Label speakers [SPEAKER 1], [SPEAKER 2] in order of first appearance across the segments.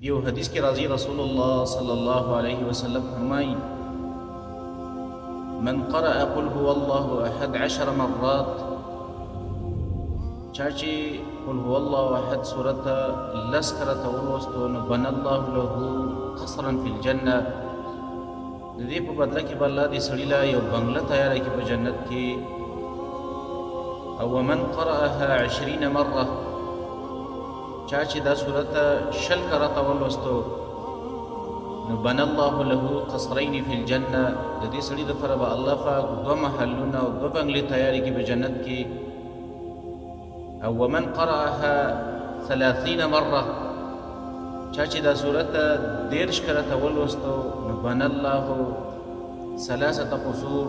[SPEAKER 1] یو حدیث کې راځي رسول الله صلی الله علیه وسلم فرمایي من قرأ قل هو الله احد 10 مرات چا چې قل هو الله احد سورت لس کرته ولوستو نو بنى الله له قصرا في الجنه د دې په بدله کې به الله دې سړي له یو بنګله تیاره کړي په جنت کې او ومن قرأها 20 مره چا چې دا صورت شل کرته ولوستو نو بنى الله له قصرين في الجنه د دې سړي دپاره به الله پاک دوه محلونه او دوه بنګلې تیارې کړي په جنت کې او ومن قرأها 30 مره چا چې دا صورت 13 کرته ولوستو نو بنى الله 3 قصور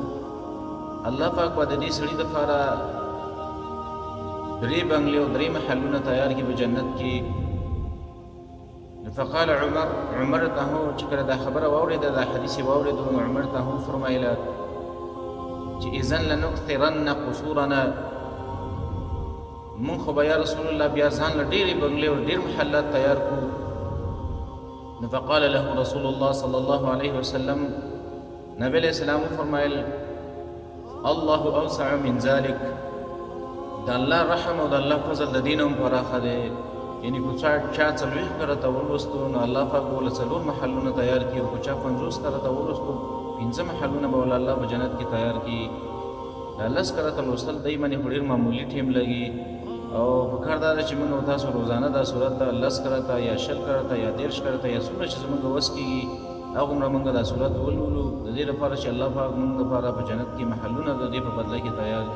[SPEAKER 1] الله پاک به د دې سړي دپاره درې بنګلې او درې محلونه تیار کړي په جنت کې فقال عمر ته چې کله دا خبره واورېده دا حدیث یې واورېدو نو عمر ته هم فرمایله چې اذن لنکثرن قصورنا مونږ خو به یا رسول الله بیا ځان له ډېرې بنګلې او ډېر محلات تیار کړو نو فقال له رسول الله صلی الله علیه وسلم نبی علیہ السلام فرمایل الله اوسع من ذلك د الله رحم او د الله فضل د دین هم پراخه دی یعنی که چا 40 کرته ولوستو نو الله پاک به ورله 4 محلونه تیار کړي او که چا 50 کرته ولوستو 5 محلونه به ورله الله په جنت کې تیار کړي دا 10 کرته لوستل دی باندې خو ډېر معمولي ټیم لګي او پکار دا ده چې موږ او تاسو روزانه دا صورت 10 کرته یا 20 کرته یا 13 کرته یا څومره چې زموږ وس کېږي هغومره موږ دا صورت ولولو د دې لپاره چې الله پاک موږ لپاره په جنت کې محلونه د دې په بدله کې تیار کړي